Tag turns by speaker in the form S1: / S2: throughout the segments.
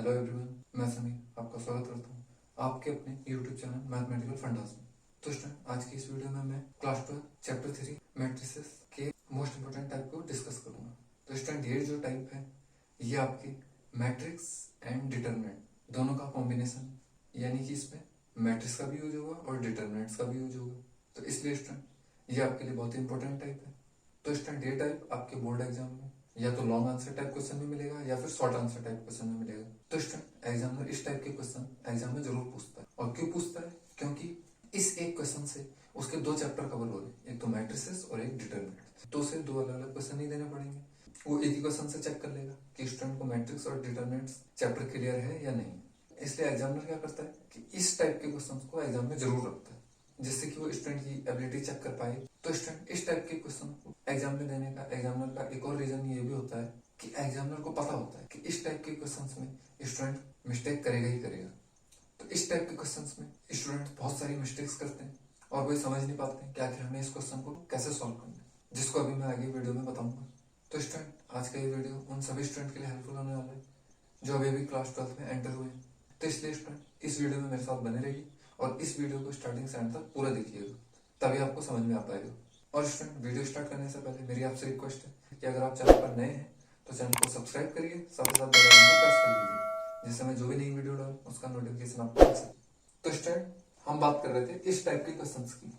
S1: Hello everyone, मैं समीर आपका स्वागत करता हूँ आपके अपने यूट्यूब चैनल मैथमेटिकल फंडास में। तो स्टूडेंट, आज की इस वीडियो में मैं क्लास 12 चैप्टर 3 मैट्रिसेस के मोस्ट इंपोर्टेंट टाइप को डिस्कस करूंगा। तो स्टूडेंट, ये जो टाइप है ये आपकी मैट्रिक्स एंड डिटरमिनेंट दोनों का कॉम्बिनेशन, यानी कि इसमें मैट्रिक्स का भी यूज होगा और डिटरमिनेंट्स का भी यूज होगा। तो इसलिए स्टूडेंट ये आपके लिए बहुत ही इंपॉर्टेंट टाइप है। तो स्टूडेंट, ये टाइप आपके बोर्ड एग्जाम में या तो लॉन्ग आंसर टाइप क्वेश्चन में मिलेगा या फिर शॉर्ट आंसर टाइप क्वेश्चन में मिलेगा। तो स्टूडेंट, एग्जामिनर इस टाइप के क्वेश्चन एग्जाम में जरूर पूछता है। और क्यों पूछता है? क्योंकि इस एक क्वेश्चन से उसके दो चैप्टर कवर हो रहे हैं, एक तो मैट्रिसेस और एक डिटरमिनेंट। तो उसे दो अलग अलग क्वेश्चन नहीं देने पड़ेंगे, वो एक ही क्वेश्चन से चेक कर लेगा कि स्टूडेंट को मैट्रिक्स और डिटरमिनेंट्स चैप्टर क्लियर है या नहीं। इसलिए एग्जामिनर क्या करता है कि इस टाइप के क्वेश्चन को एग्जाम में जरूर रखता है, जिससे कि वो स्टूडेंट की एबिलिटी चेक कर पाए। तो स्टूडेंट, इस टाइप के क्वेश्चन को एग्जाम में देने का एग्जामिनर का एक और रीजन ये भी होता है कि एग्जामिनर को पता होता है कि इस टाइप के क्वेश्चंस में स्टूडेंट मिस्टेक करेगा ही करेगा। तो इस टाइप के क्वेश्चंस में स्टूडेंट बहुत सारी मिस्टेक्स करते हैं और कोई समझ नहीं पाते हैं कि आखिर हमें इस क्वेश्चन को कैसे सॉल्व करना है, जिसको अभी मैं आगे वीडियो में बताऊंगा। तो स्टूडेंट, आज का ये वीडियो उन सभी स्टूडेंट के लिए हेल्पफुल होने वाला है जो अभी क्लास 12 में एंटर हुए हैं। तो इसलिए स्टूडेंट, इस वीडियो में मेरे साथ बने रहिए और इस वीडियो को स्टार्टिंग से एंड तक पूरा देखिएगा, तभी आपको समझ में आ पाएगा। और स्टूडेंट, वीडियो स्टार्ट करने से पहले मेरी आपसे रिक्वेस्ट है कि अगर आप चैनल पर नए हैं तो चैनल को सब्सक्राइब करिए, साथ ही साथ बेल आइकन को प्रेस कर लीजिए, जिससे मैं जो भी नई वीडियो डालूं उसका नोटिफिकेशन आपको मिल सके। तो स्टूडेंट, हम बात कर रहे थे इस टाइप के क्वेश्चंस की,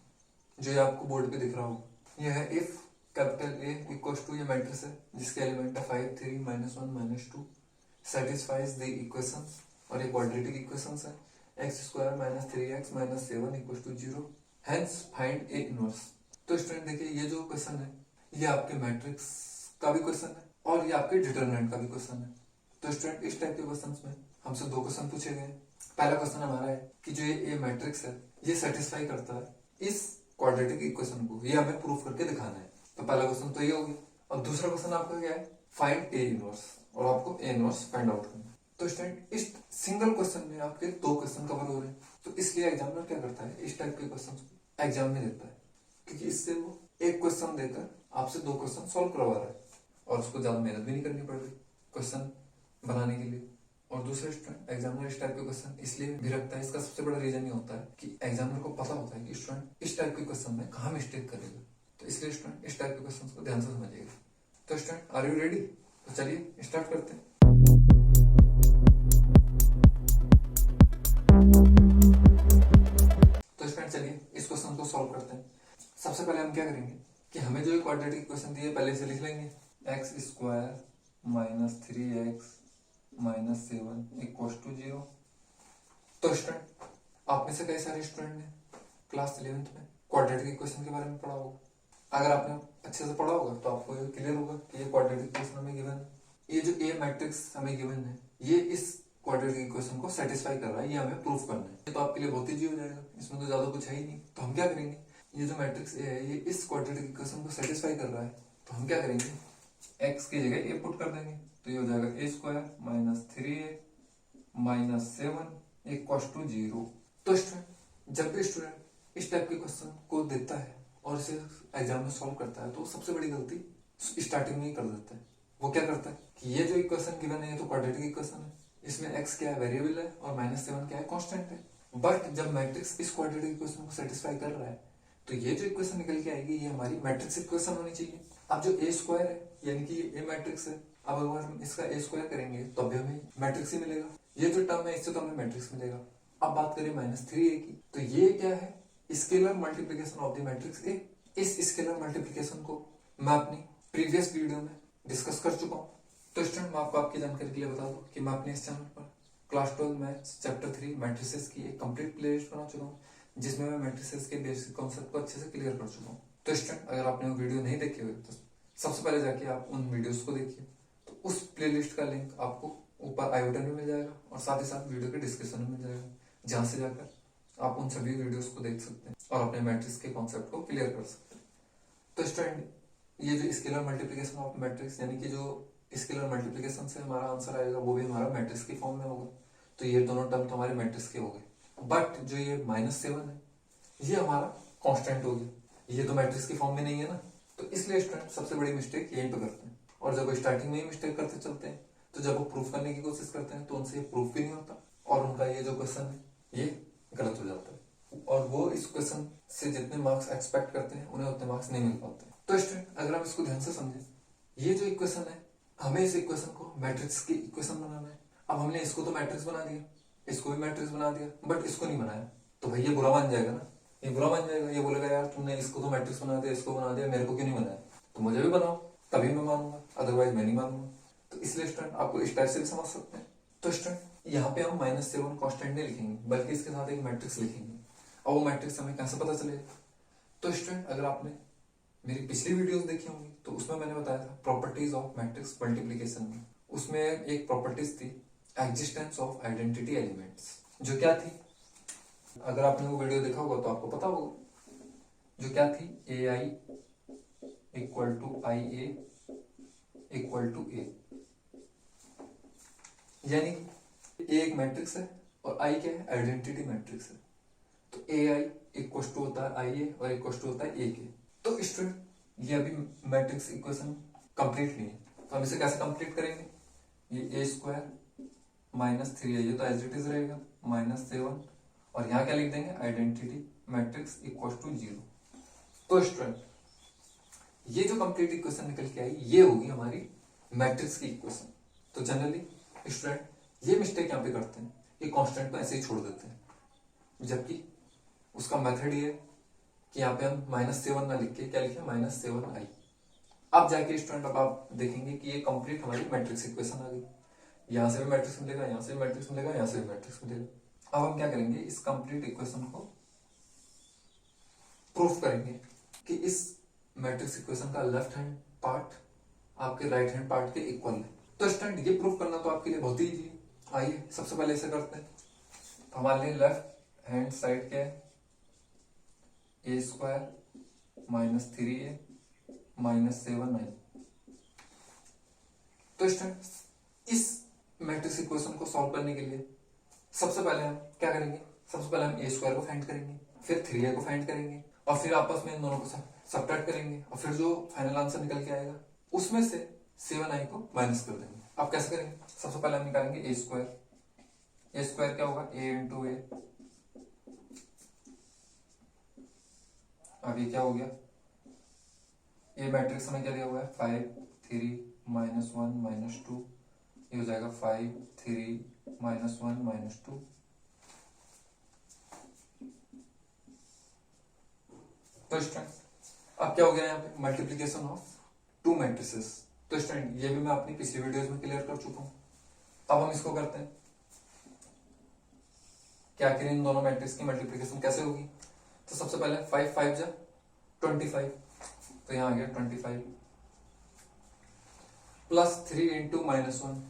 S1: जो ये आपको बोर्ड पे दिख रहा होगा। यह है if capital A equals to, ये मैट्रिक्स है जिसके एलिमेंट है 5 3 -1 -2 satisfies the equation, और एक क्वाड्रेटिक इक्वेशंस है x² - 3x - 7 = 0, hence find a inverse। तो स्टूडेंट देखिए, ये जो क्वेश्चन है ये आपके मैट्रिक्स का भी क्वेश्चन है और ये आपके डिटरमिनेंट का भी क्वेश्चन है। तो स्टूडेंट, इस टाइप के क्वेश्चंस में हमसे दो क्वेश्चन पूछे गए हैं। पहला क्वेश्चन हमारा है कि जो ये मैट्रिक्स है ये सेटिस्फाई करता है इस क्वाड्रेटिक इक्वेशन को, ये हमें प्रूफ करके दिखाना है। तो पहला क्वेश्चन तो ये हो गया। और दूसरा क्वेश्चन आपका क्या है? फाइंड ए इनवर्स, और आपको ए इनवर्स फाइंड आउट करना है। तो स्टूडेंट, इस सिंगल क्वेश्चन में आपके दो क्वेश्चन कवर हो रहे हैं। तो इसलिए एग्जामिनर क्या करता है, इस टाइप के क्वेश्चन को एग्जाम में देता है, क्योंकि इससे वो एक क्वेश्चन देकर आपसे दो क्वेश्चन सॉल्व करवा रहा है और उसको ज्यादा मेहनत भी नहीं करनी पड़ रही क्वेश्चन बनाने के लिए। और दूसरे स्टूडेंट, एग्जामिनर इस टाइप के क्वेश्चन इसलिए भी रखता है, इसका सबसे बड़ा रीजन ये होता है कि एग्जामिनर को पता होता है कि स्टूडेंट इस टाइप के क्वेश्चन में कहाँ मिस्टेक करेगा। तो इसलिए स्टूडेंट, इस टाइप के क्वेश्चन को ध्यान से समझिएगा। तो स्टूडेंट, आर यू रेडी? तो चलिए स्टार्ट करते हैं। तो स्टूडेंट, चलिए इस क्वेश्चन को सॉल्व करते हैं। सबसे पहले हम क्या करेंगे कि हमें जो क्वाड्रेटिक इक्वेशन दी है पहले से लिख लेंगे। x² - 3x - 7 = 0। तो स्टूडेंट, आप में से कई सारे स्टूडेंट ने क्लास 11th में क्वाड्रेटिक इक्वेशन के बारे में पढ़ा होगा। अगर आपने अच्छे से पढ़ा होगा तो आपको ये क्लियर होगा कि ये क्वाड्रेटिक इक्वेशन हमें गिवन है, ये जो ए मैट्रिक्स हमें गिवन है ये इस क्वाड्रेटिक इक्वेशन को सेटिस्फाई कर रहा है, ये हमें प्रूफ करना है। तो आपके लिए बहुत इजी हो जाएगा, इसमें तो ज्यादा कुछ है ही नहीं। तो हम क्या करेंगे, ये जो मैट्रिक्स ए है ये इस क्वाड्रेटिक इक्वेशन को सेटिस्फाई कर रहा है, तो हम क्या करेंगे, x की जगह ए पुट कर देंगे। तो ये हो जाएगा a² - 3a - 7 = 0। तो स्टूडेंट, जब भी स्टूडेंट इस टाइप के क्वेश्चन को देता है और इसे एग्जाम में सॉल्व करता है तो सबसे बड़ी गलती स्टार्टिंग में ही कर देता है। वो क्या करता है कि ये जो इक्वेशन गिवन है ये तो क्वाड्रेटिक इक्वेशन है, इसमें x क्या है, वेरिएबल है, और -7 क्या है, कांस्टेंट है। बट जब मैट्रिक्स इस क्वाड्रेटिक इक्वेशन को सेटिस्फाई कर रहा है तो ये जो इक्वेशन निकल के आएगी ये हमारी मैट्रिक्स इक्वेशन होनी चाहिए। अब जो a² है यानी कि ये मैट्रिक्स है, अब अगर हम इसका a² करेंगे तो अभी हमें मैट्रिक्स ही मिलेगा। ये जो टर्म है इससे तो हमें मैट्रिक्स मिलेगा। अब बात करें -3a की, तो ये क्या है, scalar multiplication of the matrix A. इस स्केलर मल्टीप्लिकेशन को मैं अपनी प्रीवियस वीडियो में डिस्कस कर चुका हूँ। तो स्टूडेंट, मैं आपको आपकी जानकारी के लिए बता दूं कि मैं अपने इस चैनल पर क्लास 12 मैथ्स चैप्टर 3 मैट्रिसेस की एक कंप्लीट प्लेलिस्ट बना चुका हूँ, जिसमें मैं मैट्रिसेस के बेसिक कॉन्सेप्ट को अच्छे से क्लियर कर चुका हूँ। तो स्टूडेंट, अगर आपने वो वीडियो नहीं देखे हुए तो सबसे पहले जाके आप उन वीडियोस को देखिए। तो उस प्लेलिस्ट का लिंक आपको ऊपर आई बटन में मिल जाएगा और साथ ही साथ वीडियो के डिस्क्रिप्शन में मिल जाएगा, जहां से जाकर आप उन सभी वीडियोस को देख सकते हैं और अपने मैट्रिक्स के कॉन्सेप्ट को क्लियर कर सकते हैं। तो स्टूडेंट, ये जो स्केलर मल्टीप्लिकेशन ऑफ मैट्रिक्स, यानी कि जो स्केलर मल्टीप्लिकेशन से हमारा आंसर आएगा वो भी हमारा मैट्रिक्स की फॉर्म में होगा। तो ये दोनों टर्म तो हमारे मैट्रिक्स के हो गए। बट जो ये -7 है ये हमारा कांस्टेंट हो गया, ये तो मैट्रिक्स की फॉर्म में नहीं है ना। तो इसलिए स्टूडेंट सबसे बड़ी मिस्टेक यहीं पे करते हैं, और जब स्टार्टिंग में ही मिस्टेक करते चलते हैं तो जब वो प्रूफ करने की कोशिश करते हैं तो उनसे ये प्रूफ भी नहीं होता और उनका ये जो क्वेश्चन है ये गलत हो जाता है और वो इस क्वेश्चन से जितने मार्क्स एक्सपेक्ट करते हैं उन्हें उतने मार्क्स नहीं मिल पाते। तो स्टूडेंट अगर हम इसको ध्यान से समझे, ये जो इक्वेशन है हमें इस इक्वेशन को मैट्रिक्स की इक्वेशन बनाना है। अब हमने इसको तो मैट्रिक्स बना दिया, इसको भी मैट्रिक्स बना दिया, बट इसको नहीं बनाया तो भाई ये बुरा मान जाएगा ना, ये बुरा मान जाएगा, ये बोलेगा यार तुमने इसको तो मैट्रिक्स बना दिया, इसको बना दिया, मेरे को क्यों नहीं बनाया, तो मुझे भी बनाओ तभी मैं मानूंगा, अदरवाइज मैं नहीं मानूंगा। तो इसलिए स्टूडेंट आपको इस टाइप से भी समझ सकते हैं। तो स्टूडेंट यहाँ पे हम -7 कॉन्स्टेंट नहीं लिखेंगे बल्कि इसके साथ एक मैट्रिक्स लिखेंगे और वो मैट्रिक्स हमें कैसे पता चलेगा। तो स्टूडेंट अगर आपने मेरी पिछली वीडियोस देखी होंगी तो उसमें मैंने बताया था प्रॉपर्टीज ऑफ मैट्रिक्स मल्टीप्लिकेशन में, उसमें एक प्रॉपर्टीज थी एग्जिस्टेंस ऑफ आइडेंटिटी एलिमेंट्स, जो क्या थी, अगर आपने वो वीडियो देखा होगा तो आपको पता होगा, जो क्या थी, A I equal to I A equal to A, यानी ए एक मैट्रिक्स है और आई क्या है, आइडेंटिटी मैट्रिक्स है। तो ए आई इक्वल टू होता है आई ए और इक्वल टू होता है ए के। तो स्टूडेंट ये अभी मैट्रिक्स इक्वेशन कंप्लीट नहीं है, तो हम इसे कैसे कंप्लीट करेंगे, ये ए स्क्वायर -3 है, ये तो एज इट इज रहेगा -7 और यहाँ क्या लिख देंगे, आइडेंटिटी मैट्रिक्स इक्वल टू 0। तो स्टूडेंट ये जो कंप्लीट इक्वेशन निकल के आई ये होगी हमारी मैट्रिक्स की इक्वेशन। तो जनरली स्टूडेंट ये मिस्टेक यहाँ पे करते हैं, ये कांस्टेंट को ऐसे ही छोड़ देते हैं, जबकि उसका मेथड ये है कि यहाँ पे हम -7 ना लिख के क्या लिखे, -7i। अब जाके स्टूडेंट अब आप देखेंगे कि ये कंप्लीट हमारी मैट्रिक्स इक्वेशन आ गई, यहाँ से भी मैट्रिक्स मिलेगा, यहाँ से भी मैट्रिक्स मिलेगा, यहाँ से भी मैट्रिक्स मिलेगा। अब हम क्या करेंगे, इस कंप्लीट इक्वेशन को प्रूफ करेंगे कि इस मैट्रिक्स इक्वेशन का लेफ्ट हैंड पार्ट आपके राइट हैंड पार्ट के इक्वल है। तो स्टूडेंट ये प्रूफ करना तो आपके लिए बहुत ही इजी है, आइए सबसे पहले इसे करते हैं। तो हमारे लिए लेफ्ट हैंड साइड क्या है, ए स्क्वायर -3a -7i। तो स्टूडेंट इस मैट्रिक्स इक्वेशन को सॉल्व करने के लिए सबसे पहले हम क्या करेंगे, सबसे पहले हम ए स्क्वायर को फाइंड करेंगे, फिर 3a को फाइंड करेंगे और फिर आपस में इन दोनों को सब्ट्रैक्ट करेंगे और फिर जो फाइनल आंसर निकल के आएगा उसमें से 7i को माइनस कर देंगे। अब कैसे करेंगे, सबसे पहले हम निकालेंगे ए स्क्वायर क्या होगा, a इंटू ए, अब ये क्या हो गया, ये मैट्रिक्स हमें क्या दिया हुआ है 5 3 -1 -2, ये हो जाएगा 5 3 -1 -2। तो स्टूडेंट अब क्या हो गया यहाँ पे, मल्टीप्लीकेशन ऑफ टू मैट्रिसेस। तो स्टूडेंट ये भी मैं अपनी पिछली वीडियोस में क्लियर कर चुका हूँ। अब हम इसको करते हैं कि आखिर इन दोनों मैट्रिक्स की मल्टीप्लीकेशन कैसे होगी। तो सबसे पहले 5 5 जा 25, तो यहाँ आ गया 25 प्लस 3 इंटू -1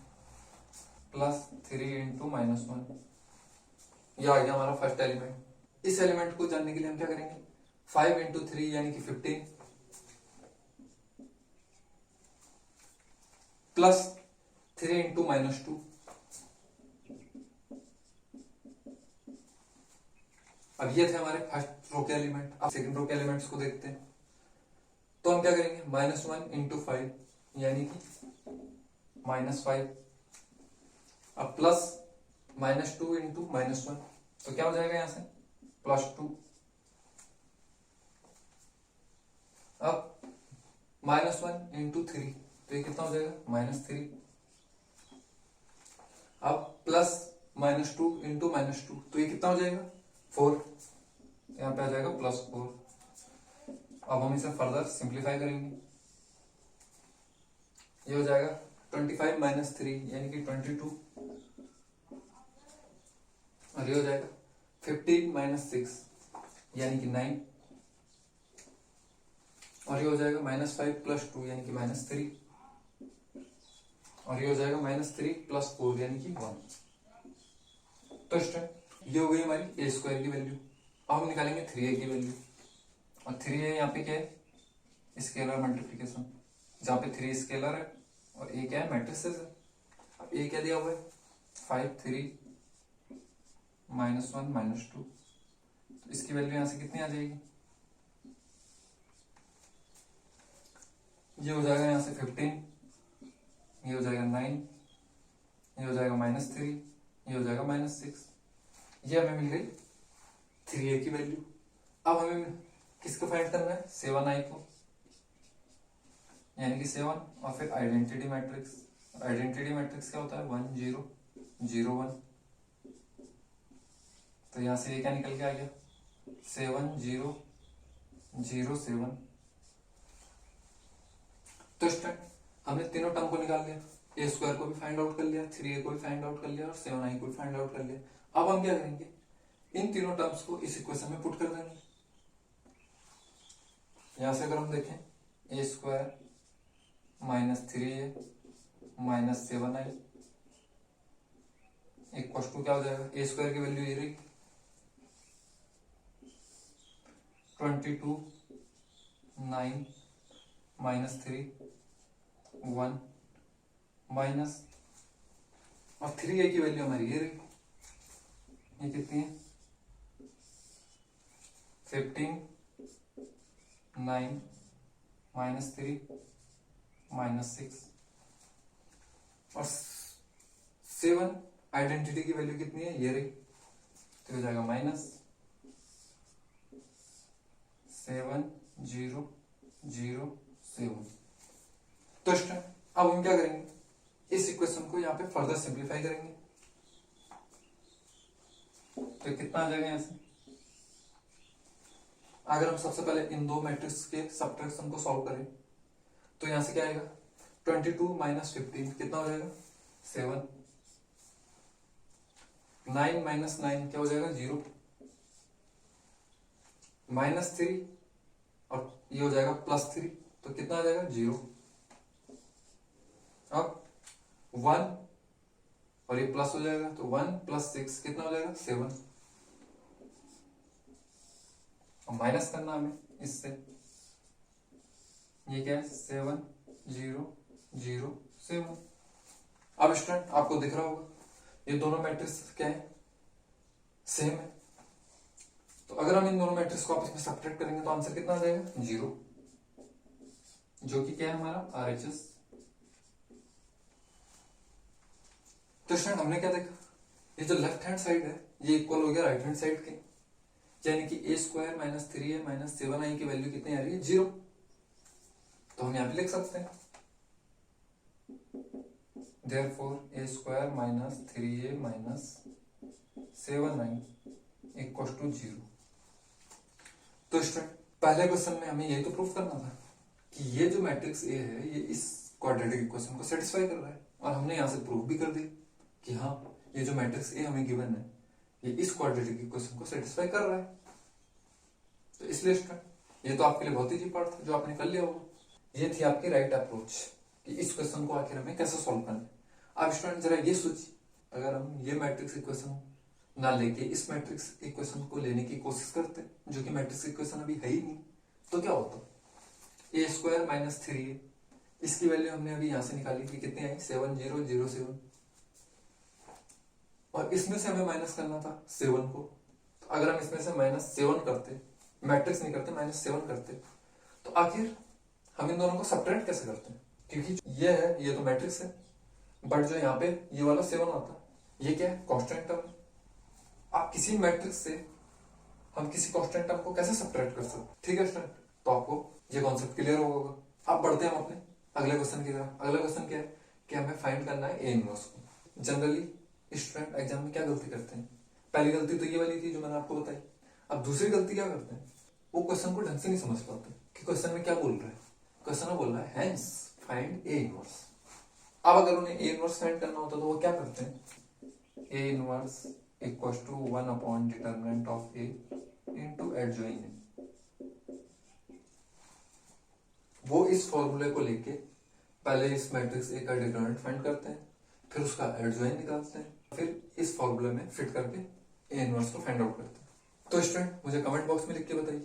S1: प्लस 3 इंटू -1, यह आ गया हमारा फर्स्ट एलिमेंट। इस एलिमेंट को जानने के लिए हम क्या करेंगे, 5 इंटू 3 यानी कि 15 प्लस 3 इंटू -2, अब ये थे हमारे फर्स्ट रो के एलिमेंट। अब सेकंड रो के एलिमेंट्स को देखते हैं। तो हम क्या करेंगे, -1 इंटू 5 यानी कि -5, अब प्लस -2 इंटू -1, तो क्या हो जाएगा यहां से +2, अब -1 इंटू 3, तो ये कितना हो जाएगा -3, अब प्लस -2 इंटू -2, तो ये कितना हो जाएगा 4, यहाँ पे आ जाएगा +4। अब हम इसे फर्दर सिंप्लीफाई करेंगे, ये हो जाएगा 25 - 3 यानी कि 22, और ये हो जाएगा 15 - 6 यानी कि 9, और ये हो जाएगा -5 + 2 यानी कि -3, और ये हो जाएगा -3 + 4 यानी कि 1। तो स्टूडेंट ये हो गई हमारी ए स्क्वायर की वैल्यू। अब हम निकालेंगे 3a की वैल्यू, और 3a यहाँ पे क्या है, स्केलर मल्टीप्लीकेशन, जहाँ पे 3 स्केलर है और a क्या है, मैट्रिसेस है। अब a क्या दिया हुआ है 5 3 -1 -2, तो इसकी वैल्यू यहाँ से कितनी आ जाएगी, ये हो जाएगा यहाँ से 15, ये हो जाएगा 9, ये हो जाएगा -3, ये हो जाएगा -6। ये हमें मिल गई 3a की वैल्यू। अब हमें किसको फाइंड करना है? 7i को, यानी कि 7 और फिर आइडेंटिटी मैट्रिक्स। आइडेंटिटी मैट्रिक्स क्या होता है? 1 0 0 1। तो यहां से ये क्या निकल के आ गया? 7 0 0 7। तो स्टूडेंट हमने तीनों टर्म को निकाल लिया, ए स्क्वायर को भी फाइंड आउट कर लिया, 3a को भी फाइंड आउट कर लिया और 7i को भी फाइंड आउट कर लिया। अब हम क्या करेंगे? इन तीनों टर्म्स को इस इक्वेशन में पुट कर देंगे। यहां से अगर हम देखें, ए square -3a -7i equal to क्या हो जाएगा? ए स्क्वायर की वैल्यू ये रही 22 9 -3 1 माइनस, और 3a की वैल्यू हमारी ये रही, ये कितनी है? 15 9 -3 -6 और 7 आइडेंटिटी की वैल्यू कितनी है? ये रही, तो हो जाएगा -7 0 0 7। तो अब हम क्या करेंगे? इस इक्वेशन को यहाँ पे फर्दर सिंप्लीफाई करेंगे। तो कितना आ जाएगा यहाँ से? अगर हम सबसे पहले इन दो मैट्रिक्स के सब्ट्रैक्शन को सॉल्व करें तो यहां से क्या आएगा? 22 - 15 कितना हो जाएगा? 7। 9 - 9 क्या हो जाएगा? 0। -3 और ये हो जाएगा +3, तो कितना आ जाएगा? 0। अब 1 और ये प्लस हो जाएगा, तो 1 + 6 कितना हो जाएगा? 7। और माइनस करना हमें इससे, ये क्या है? 7 0 0 7। अब स्टूडेंट आपको दिख रहा होगा ये दोनों मैट्रिक्स क्या है? सेम है। तो अगर हम इन दोनों मैट्रिक्स को आपस में सब्ट्रैक्ट करेंगे तो आंसर कितना आ जाएगा? 0, जो कि क्या है? हमारा RHS। तो स्टूडेंट हमने क्या देखा? ये जो लेफ्ट हैंड साइड है ये इक्वल हो गया राइट हैंड साइड के, यानी कि a स्क्वायर -3a -7i की वैल्यू कितनी आ रही है? 0। तो हम यहां पे लिख सकते हैं therefore a square -3a -7i equal to 0। तो स्टूडेंट पहले क्वेश्चन में हमें यही तो प्रूफ करना था कि ये जो मैट्रिक्स ए है ये इस क्वाड्रेटिक इक्वेशन को सेटिस्फाई कर रहा है, और हमने यहां से प्रूफ भी कर दी कि हाँ ये जो मैट्रिक्स ए हमें गिवन है ये इस क्वाड्रेटिक इक्वेशन को सेटिस्फाई कर रहा है। तो इसलिए स्टूडेंट ये तो आपके लिए बहुत ईजी पार्ट था जो आपने कर लिया होगा। ये थी आपकी राइट अप्रोच कि इस क्वेश्चन को आखिर हमें कैसे सॉल्व करना है। अब स्टूडेंट जरा ये सोचिए, अगर हम ये मैट्रिक्स इक्वेशन ना लेके इस मैट्रिक्स इक्वेशन को लेने की कोशिश करते जो कि मैट्रिक्स इक्वेशन अभी है ही नहीं, तो क्या होता? a स्क्वायर -3a, इसकी वैल्यू हमने अभी यहां से निकाली कि कितनी आई? 7 0 0 7। और इसमें से हमें माइनस करना था 7 को, तो अगर हम इसमें से -7 करते, मैट्रिक्स नहीं करते, -7 करते, तो आखिर हम इन दोनों को सब्ट्रैक्ट कैसे करते हैं? क्योंकि ये है, ये तो मैट्रिक्स है, बट जो यहाँ पे ये वाला 7 आता है ये क्या है? Constant term. आप किसी मैट्रिक्स से हम किसी कांस्टेंट टर्म को कैसे सब्ट्रैक्ट कर सकते? ठीक है स्टूडेंट, तो आपको ये कॉन्सेप्ट क्लियर होगा। अब बढ़ते हैं हम अपने अगले क्वेश्चन की तरफ। अगला क्वेश्चन क्या है कि हमें फाइंड करना है ए इनवर्स को। जनरली स्टूडेंट एग्जाम में क्या गलती करते हैं? पहली गलती तो ये वाली थी जो मैंने आपको बताई। अब दूसरी गलती क्या करते हैं? वो क्वेश्चन को ढंग से नहीं समझ पाते कि क्वेश्चन में क्या बोल रहा है। क्वेश्चन में बोल रहा है हेंस फाइंड ए इनवर्स। अब अगर उन्हें ए इनवर्स फाइंड करना होता तो वो क्या करते हैं? A inverse equal to 1 upon determinant of A into adjoint. वो इस फॉर्मूले को लेके पहले इस मैट्रिक्स ए का डिटर्मिनेंट फाइंड करते हैं, फिर उसका एडजॉइन निकालते हैं, फिर इस फॉर्मूले में फिट करके ए इनवर्स को फाइंड आउट करते हैं। तो स्टूडेंट मुझे कमेंट बॉक्स में लिख के बताइए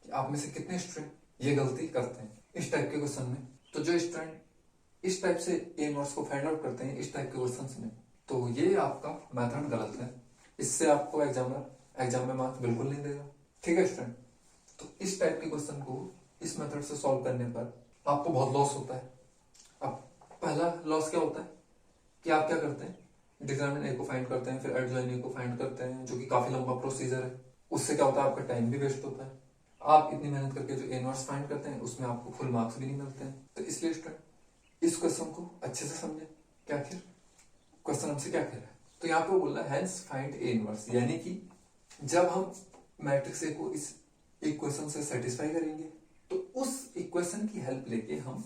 S1: कि आप में से कितने स्टूडेंट ये गलती करते हैं इस टाइप के क्वेश्चन में। तो जो स्टूडेंट इस टाइप से ए इनवर्स को फाइंड आउट करते हैं इस टाइप के क्वेश्चंस में, तो ये आपका मेथड गलत है। इससे आपको एग्जाम में मार्क्स बिल्कुल नहीं देगा। ठीक है स्टूडेंट, तो इस टाइप के क्वेश्चन को इस मेथड से सॉल्व करने पर आपको बहुत लॉस होता है। अब पहला लॉस क्या होता है कि आप क्या करते हैं, डिटरमिनेंट ए को फाइंड करते हैं, फिर एडजॉइन ए को फाइंड करते हैं, जो कि काफी लंबा प्रोसीजर है। उससे क्या होता है, आपका टाइम भी वेस्ट होता है। आप इतनी मेहनत करके जो ए इनवर्स फाइंड करते हैं उसमें आपको फुल मार्क्स भी नहीं मिलते हैं। तो इसलिए स्टूडेंट इस क्वेश्चन को अच्छे से समझे कि आखिर क्वेश्चन हमसे क्या कह रहा है। तो यहाँ पे बोल रहा है हेंस फाइंड ए इनवर्स, यानी कि जब हम मैट्रिक्स ए को इस इक्वेशन से सेटिस्फाई करेंगे तो उस इक्वेशन की हेल्प लेके हम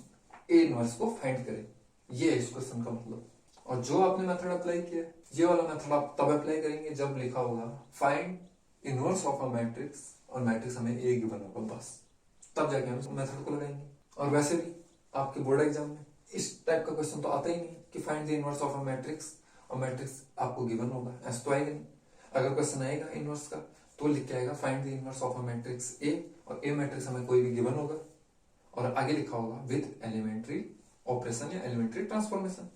S1: ए इनवर्स को फाइंड करें। ये है इस क्वेश्चन का मतलब। और जो आपने मेथड अप्लाई किया है, ये वाला मेथड आप तब अप्लाई करेंगे जब लिखा होगा find inverse of a matrix और मैट्रिक्स हमें ए गिवन होगा, बस तब जाके हम इस मेथड को लगाएंगे। और वैसे भी आपके बोर्ड एग्जाम में इस टाइप का क्वेश्चन तो आता ही नहीं कि find the inverse of a matrix और मैट्रिक्स आपको गिवन होगा, ऐसा तो आएगा नहीं। अगर क्वेश्चन आएगा इनवर्स का तो लिख के आएगा find the inverse of a matrix A, और ए मैट्रिक्स हमें कोई भी गिवन होगा और आगे लिखा होगा विद एलिमेंट्री ऑपरेशन या एलिमेंट्री ट्रांसफॉर्मेशन।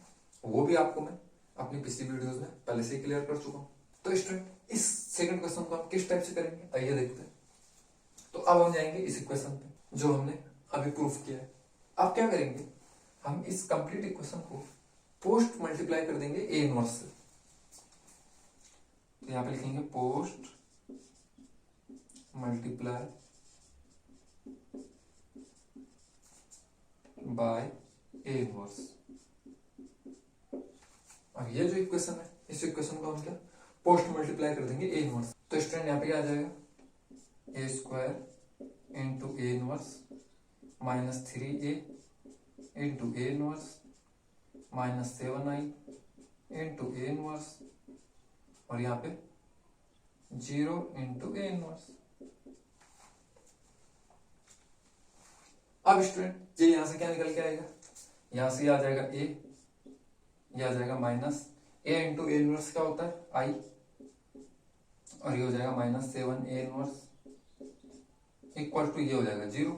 S1: वो भी आपको मैं अपनी पिछली वीडियोस में पहले से क्लियर कर चुका हूँ। तो स्टूडेंट इस सेकंड क्वेश्चन को हम किस टाइप से करेंगे आइए देखते हैं। तो अब हम जाएंगे इस इक्वेशन पे जो हमने अभी प्रूफ किया है। अब क्या करेंगे, हम इस कंप्लीट इक्वेशन को पोस्ट मल्टीप्लाई कर देंगे ए इनवर्स से। तो यहां पे लिखेंगे post multiply by A inverse. अब ये जो इक्वेशन है इस इक्वेशन को हम क्या पोस्ट मल्टीप्लाई कर देंगे ए इनवर्स। तो स्टूडेंट यहाँ पे क्या आ जाएगा, A square into A inverse minus 3a into A inverse minus 7i into A inverse और यहाँ पे 0 इंटू ए इनवर्स। अब स्टूडेंट ये यहां से क्या निकल के आएगा, यहां से आ जाएगा a, ये आ जाएगा minus a into A inverse क्या होता है i, और ये हो जाएगा minus 7 A inverse equal to ये हो जाएगा 0।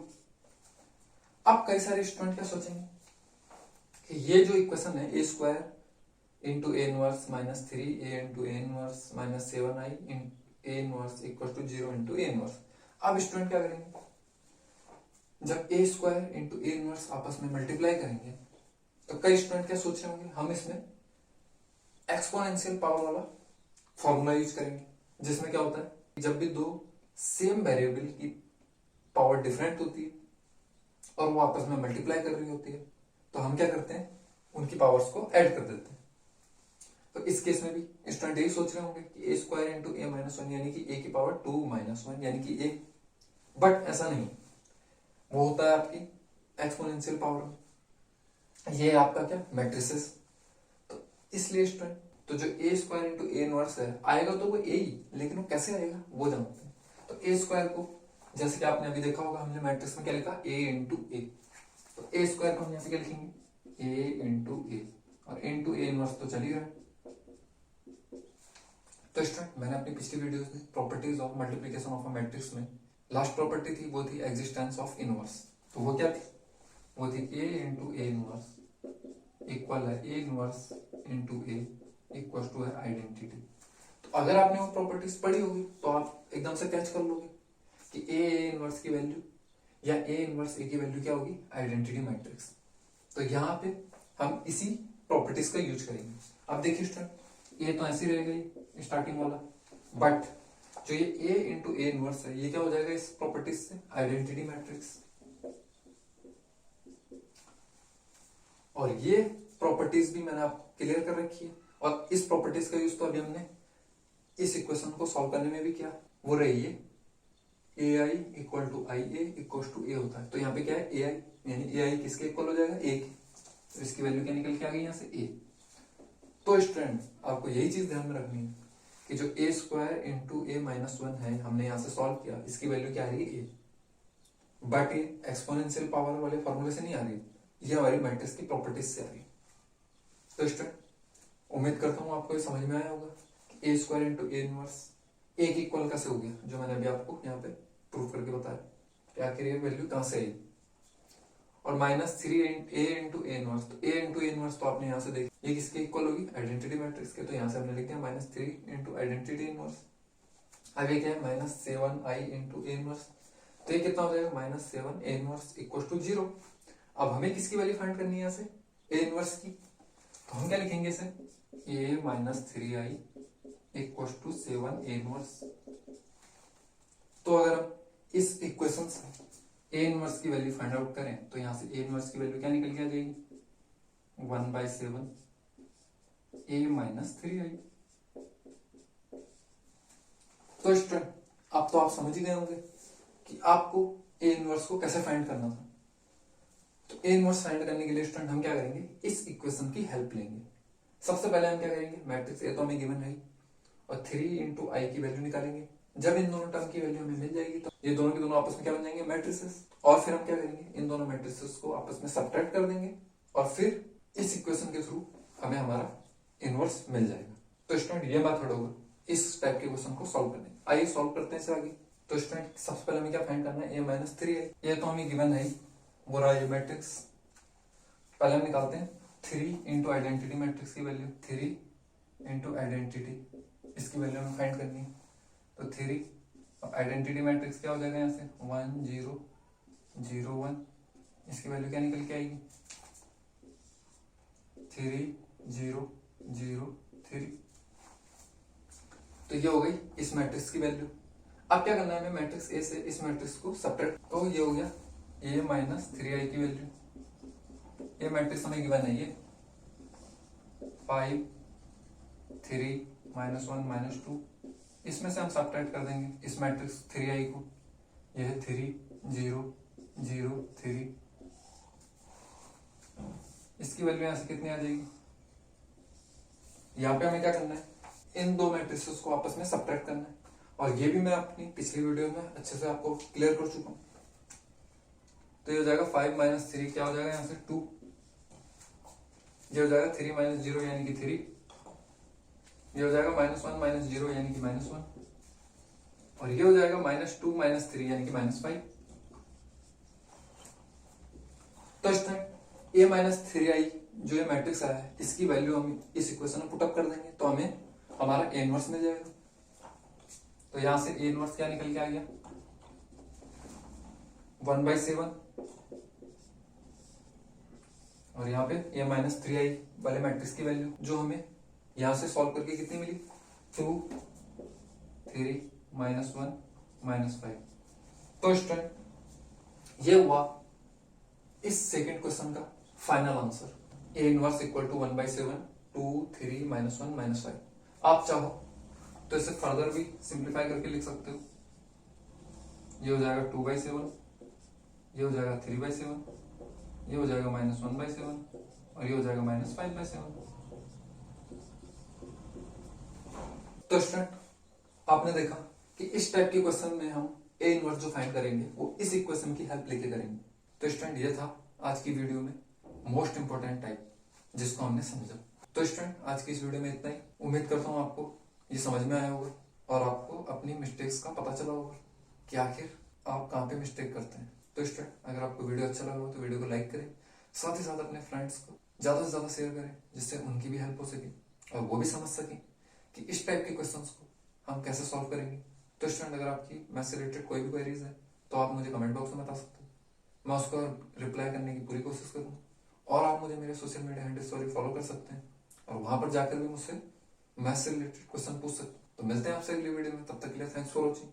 S1: अब कई सारे स्टूडेंट क्या सोचेंगे कि ये जो इक्वेशन है A square into A inverse minus 3a into A inverse minus 7i A inverse equal to 0 into A inverse. अब स्टूडेंट क्या करेंगे, जब A square into A inverse आपस में मल्टीप्लाई करेंगे तो कई स्टूडेंट क्या सोच रहे होंगे, हम इसमें एक्सपोनेंशियल पावर वाला फॉर्मूला यूज करेंगे, जिसमें क्या होता है जब भी दो सेम वेरिएबल की पावर डिफरेंट होती है और वो आपस में मल्टीप्लाई कर रही होती है तो हम क्या करते हैं उनकी पावर्स को ऐड कर देते हैं। तो इस केस में भी स्टूडेंट यही सोच रहे होंगे कि ए स्क्वायर इंटू ए माइनस 1 यानी कि ए की पावर 2 माइनस 1 यानी कि ए, बट ऐसा नहीं, वो होता है आपकी एक्सपोनेंशियल पावर। ये है आपका क्या मैट्रिसेस। तो इसलिए स्टूडेंट तो जो ए स्क्वायर इंटू ए इनवर्स है आएगा तो वो ए ही, लेकिन वो कैसे आएगा वो जानते हैं। तो ए स्क्वायर को जैसे कि आपने अभी देखा होगा हमने मैट्रिक्स में क्या लिखा ए इंटू ए, तो ए स्क्वायर को हम यहाँ से क्या लिखेंगे ए इंटू ए, और इंटू ए इनवर्स तो चल ही रहा है। तो स्टूडेंट मैंने अपनी पिछली वीडियोस में properties of multiplication of a matrix में लास्ट प्रॉपर्टी थी वो थी एग्जिस्टेंस ऑफ इनवर्स। तो वो क्या थी, वो थी A into A inverse equal है A inverse into A equal to है आइडेंटिटी। तो अगर आपने वो प्रॉपर्टीज पढ़ी होगी तो आप एकदम से कैच कर लोगे कि ए इनवर्स की वैल्यू या ए इनवर्स ए की वैल्यू क्या होगी आइडेंटिटी मैट्रिक्स। तो यहाँ पे हम इसी प्रॉपर्टीज का यूज करेंगे। अब देखिए स्टूडेंट ये तो ऐसी रह गई स्टार्टिंग वाला, बट जो ये ए इंटू ए इनवर्स है ये क्या हो जाएगा इस प्रॉपर्टीज से आइडेंटिटी मैट्रिक्स। और ये प्रॉपर्टीज भी मैंने आपको क्लियर कर रखी है, और इस प्रॉपर्टीज का यूज तो अभी हमने इस इक्वेशन को सॉल्व करने में भी किया। वो रही है A I equal to I A equal to A होता है। तो यहाँ पे क्या है ए आई, यानी ए आई किसके इक्वल हो जाएगा ए के, तो इसकी वैल्यू क्या निकल के आ गई यहाँ से ए। तो स्टूडेंट आपको यही चीज ध्यान में रखनी है कि जो ए स्क्वायर इंटू ए माइनस 1 है हमने यहाँ से सॉल्व किया, इसकी वैल्यू क्या आ रही है ए, बट ये एक्सपोनेंशियल पावर वाले फॉर्मूले से नहीं आ रही, ये हमारी मैट्रिक्स की प्रॉपर्टीज से आ रही है। तो स्टूडेंट उम्मीद करता हूँ आपको ये समझ में आया होगा कि ए स्क्वायर इंटू ए इनवर्स ए के इक्वल कैसे हो गया, जो मैंने अभी आपको यहाँ पे प्रूव करके बताया कि आखिर ये वैल्यू कहाँ से आई। और minus 3 A into A inverse, तो ए इंटू ए इनवर्स तो आपने यहाँ से देखा ये किसके इक्वल होगी आइडेंटिटी मैट्रिक्स के, तो यहाँ से हमने लिख दिया माइनस 3 इंटू आइडेंटिटी इनवर्स। अब ये क्या है minus 7 I into A inverse, तो ये कितना हो जाएगा minus 7 A inverse equal to 0। अब हमें किसकी वैल्यू फाइंड करनी है यहाँ से ए इनवर्स की, तो हम क्या लिखेंगे इसे, a minus 3i equal to 7 a inverse. तो अगर हम इस इक्वेशन से a इनवर्स की वैल्यू फाइंड आउट करें तो यहां से a इनवर्स की वैल्यू क्या निकल के आ जाएगी, 1/7 a माइनस 3i। तो स्टूडेंट अब तो आप समझ ही गए होंगे कि आपको ए इनवर्स को कैसे फाइंड करना था। तो ए इनवर्स फाइंड करने के लिए स्टूडेंट हम क्या करेंगे, इस इक्वेशन की हेल्प लेंगे। सबसे पहले हम क्या करेंगे, मैट्रिक्स ए तो हमें गिवन है और 3 इंटू आई की वैल्यू निकालेंगे। जब इन दोनों टर्म की वैल्यू हमें मिल जाएगी तो ये दोनों के दोनों आपस में क्या बन जाएंगे, मैट्रिसेस। और फिर हम क्या करेंगे, इन दोनों मैट्रिसेस को आपस में सब्ट्रैक्ट कर देंगे और फिर इस इक्वेशन के थ्रू हमें हमारा इनवर्स मिल जाएगा। तो स्टूडेंट ये मेथड होगा इस टाइप के क्वेश्चन को सॉल्व करने। आइए सॉल्व करते हैं इसे आगे। तो स्टूडेंट सबसे पहले हमें क्या फाइंड करना है, a माइनस 3i। ये तो हमें गिवन है, वो रहा ये मैट्रिक्स। पहले हम निकालते हैं 3 इंटू आइडेंटिटी मैट्रिक्स की वैल्यू, 3 इंटू आइडेंटिटी, इसकी वैल्यू हमें फाइंड करनी है। तो 3 आइडेंटिटी मैट्रिक्स क्या हो जाएगा, यहाँ से 1 0 0 1, इसकी वैल्यू क्या निकल के आएगी, 3 0 0 3। तो ये हो गई इस मैट्रिक्स की वैल्यू। अब क्या करना है हमें, मैट्रिक्स ए से इस मैट्रिक्स को सब्ट्रैक्ट। तो ये हो गया a माइनस 3i की वैल्यू। ये मैट्रिक्स हमें गिवन है, ये 5 3 -1 -2। इसमें से हम सब्ट्रैक्ट कर देंगे इस मैट्रिक्स 3i को। यह है 3 0 0 3। इसकी वैल्यू यहां से कितनी आ जाएगी, यहाँ पे हमें क्या करना है, इन दो मैट्रिसेस को आपस में सब्ट्रैक्ट करना है। और ये भी मैं अपनी पिछली वीडियो में अच्छे से आपको क्लियर कर चुका हूं। तो ये हो जाएगा 5 - 3 क्या हो जाएगा, यहां से 2। ये हो जाएगा 3 - 0 यानी कि 3। ये हो जाएगा -1 - 0 यानी कि -1। और ये हो जाएगा -2 - 3 यानी कि -5। तो स्टूडेंट a माइनस 3i जो ये मैट्रिक्स आया है, इसकी वैल्यू हम इस इक्वेशन में पुटअप कर देंगे तो हमें हमारा a इनवर्स मिल जाएगा। तो यहां से a इनवर्स क्या निकल के आ गया, 1/7। और यहाँ पे a माइनस 3i वाले मैट्रिक्स की वैल्यू जो हमें यहां से सॉल्व करके कितनी मिली, 2 3 -1 -5। तो स्टूडेंट ये हुआ इस सेकेंड क्वेश्चन का final answer, a inverse equal to 1/7 2 3 -1 -5। आप चाहो तो इसे फर्दर भी सिंप्लीफाई करके लिख सकते हो। ये हो जाएगा 2/7, ये हो जाएगा 3/7, ये हो जाएगा -1/7 और ये हो जाएगा -5/7। तो स्टूडेंट आपने देखा कि इस टाइप के क्वेश्चन में हम ए इनवर्स जो फाइंड करेंगे वो इस इक्वेशन की हेल्प लेके करेंगे। तो स्टूडेंट ये था आज की वीडियो में मोस्ट इंपोर्टेंट टाइप जिसको हमने समझा। तो स्टूडेंट आज की इस वीडियो में इतना ही। उम्मीद करता हूँ आपको ये समझ में आया होगा और आपको अपनी मिस्टेक्स का पता चला होगा कि आखिर आप कहाँ पे मिस्टेक करते हैं। तो स्टूडेंट अगर आपको वीडियो अच्छा लगा हो तो वीडियो को लाइक करें, साथ ही साथ अपने फ्रेंड्स को ज्यादा से ज्यादा शेयर करें जिससे उनकी भी हेल्प हो सके और वो भी समझ सके कि इस टाइप के क्वेश्चंस को हम कैसे सॉल्व करेंगे। तो स्टूडेंट अगर आपकी मैथ्स से रिलेटेड कोई भी क्वेरीज है तो आप मुझे कमेंट बॉक्स में बता सकते हो, मैं उसको रिप्लाई करने की पूरी कोशिश करूंगा। और आप मुझे मेरे सोशल मीडिया हैंडल्स पर फॉलो कर सकते हैं और वहां पर जाकर भी मुझसे मैथ्स से रिलेटेड क्वेश्चन पूछ सकते हैं। तो मिलते हैं आपसे अगली वीडियो में, तब तक के लिए थैंक्स फॉर वॉचिंग।